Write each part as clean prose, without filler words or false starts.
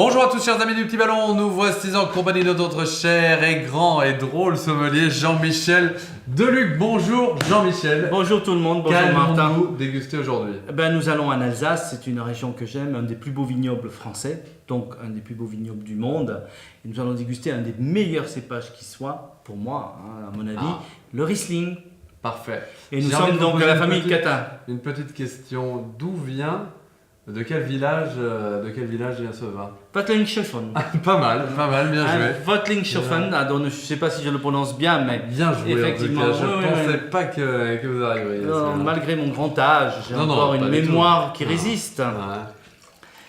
Bonjour à tous chers amis du Petit Ballon, nous voici en compagnie de notre cher et grand et drôle sommelier Jean-Michel Deluc. Bonjour Jean-Michel. Bonjour tout le monde, bonjour Martin. Qu'allons-nous déguster aujourd'hui? Nous allons en Alsace, c'est une région que j'aime, un des plus beaux vignobles français, donc un des plus beaux vignobles du monde. Et nous allons déguster un des meilleurs cépages qui soit, pour moi, à mon avis, le Riesling. Parfait. Et nous sommes donc de la famille Catin. Une petite question, de quel village vient ce vin? Vottlingshofen. Pas mal, bien joué. Vottlingshofen, je ne sais pas si je le prononce bien, mais Bien joué, effectivement. en tout cas. Je ne pensais pas que vous arriveriez. Malgré mon grand âge, j'ai encore une mémoire qui résiste.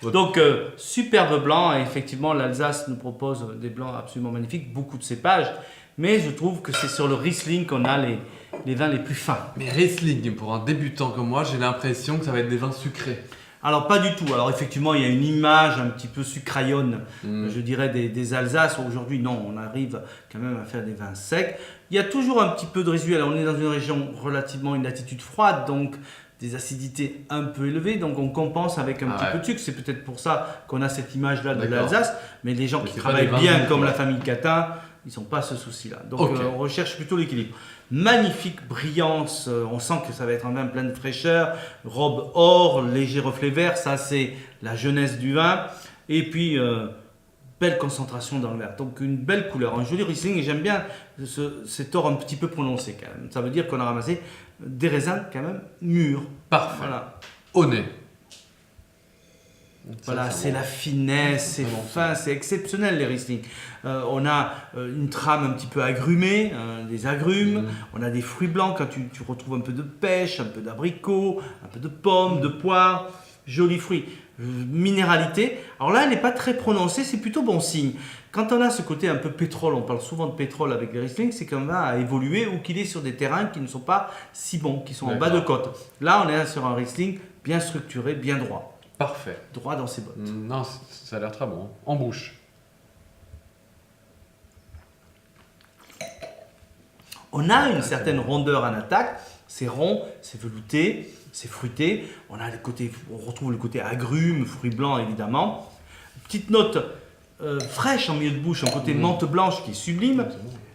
Ouais. Donc, superbe blanc, et effectivement, l'Alsace nous propose des blancs absolument magnifiques, beaucoup de cépages, mais je trouve que c'est sur le Riesling qu'on a les vins les plus fins. Mais Riesling, pour un débutant comme moi, j'ai l'impression que ça va être des vins sucrés. Alors, pas du tout. Alors, effectivement, il y a une image un petit peu sucraillonne, je dirais, des Alsaces. Aujourd'hui, non, on arrive quand même à faire des vins secs. Il y a toujours un petit peu de résiduel. On est dans une région relativement, une latitude froide, donc des acidités un peu élevées, donc on compense avec un petit peu de sucre. C'est peut-être pour ça qu'on a cette image-là de l'Alsace, mais les gens qui travaillent bien comme la famille Catin, ils n'ont pas ce souci-là. Donc on recherche plutôt l'équilibre. Magnifique brillance, on sent que ça va être un vin plein de fraîcheur, robe or, léger reflet vert, ça c'est la jeunesse du vin. Et puis belle concentration dans le verre, donc une belle couleur, un joli Riesling, et j'aime bien cet or un petit peu prononcé quand même. Ça veut dire qu'on a ramassé des raisins quand même mûrs. Parfait. Voilà. Au nez. Voilà, c'est la finesse, c'est fin, c'est exceptionnel les Riesling. On a une trame un petit peu agrumée, des agrumes, on a des fruits blancs, quand tu retrouves un peu de pêche, un peu d'abricot, un peu de pommes, de poires, jolis fruits. Minéralité, alors là elle n'est pas très prononcée, c'est plutôt bon signe. Quand on a ce côté un peu pétrole, on parle souvent de pétrole avec les Riesling, c'est qu'un vin a évolué ou qu'il est sur des terrains qui ne sont pas si bons, qui sont en bas de côte. Là on est sur un Riesling bien structuré, bien droit. Parfait. Droit dans ses bottes. Non, ça a l'air très bon. En bouche. On a une certaine rondeur en attaque, c'est rond, c'est velouté, c'est fruité. On retrouve le côté agrumes, fruits blancs évidemment. Petite note fraîche en milieu de bouche, un côté menthe blanche qui est sublime.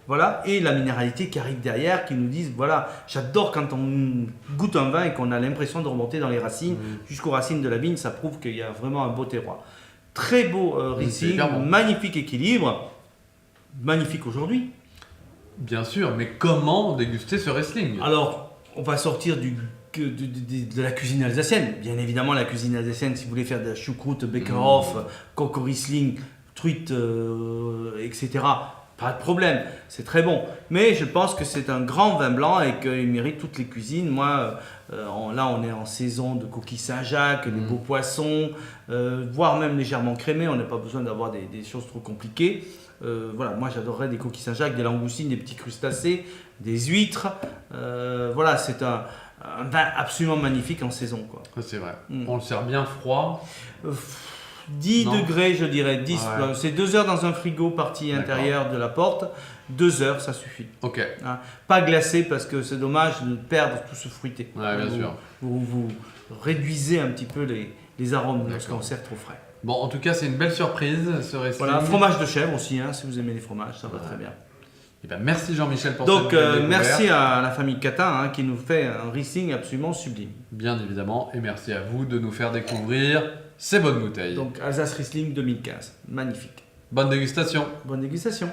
Voilà, et la minéralité qui arrive derrière, qui nous disent, voilà, j'adore quand on goûte un vin et qu'on a l'impression de remonter dans les racines, jusqu'aux racines de la vigne, ça prouve qu'il y a vraiment un beau terroir. Très beau Riesling, magnifique équilibre, magnifique aujourd'hui. Bien sûr, mais comment déguster ce Riesling? Alors, on va sortir de la cuisine alsacienne. Bien évidemment, la cuisine alsacienne, si vous voulez faire de la choucroute, Beckerhof, Coco Riesling, truite, etc., pas de problème, c'est très bon. Mais je pense que c'est un grand vin blanc et qu'il mérite toutes les cuisines. Moi, là, on est en saison de coquilles Saint-Jacques, des beaux poissons, voire même légèrement crémés. On n'a pas besoin d'avoir des choses trop compliquées. Voilà, moi, j'adorerais des coquilles Saint-Jacques, des langoustines, des petits crustacés, des huîtres. Voilà, c'est un vin absolument magnifique en saison, quoi. C'est vrai. On le sert bien froid. 10 degrés, je dirais. 10. Ouais. C'est 2 heures dans un frigo, partie intérieure de la porte. 2 heures, ça suffit. Ok. Hein, pas glacé parce que c'est dommage de perdre tout ce fruité. Ouais, bien sûr. Vous réduisez un petit peu les arômes lorsqu'on sert trop frais. Bon, en tout cas, c'est une belle surprise, ce Riesling. Voilà, fromage de chèvre aussi, hein, si vous aimez les fromages, ça va très bien. Et ben, merci Jean-Michel pour cette Donc, merci à la famille Catin qui nous fait un Riesling absolument sublime. Bien évidemment, et merci à vous de nous faire découvrir ces bonnes bouteilles. Donc, Alsace Riesling 2015, magnifique. Bonne dégustation. Bonne dégustation.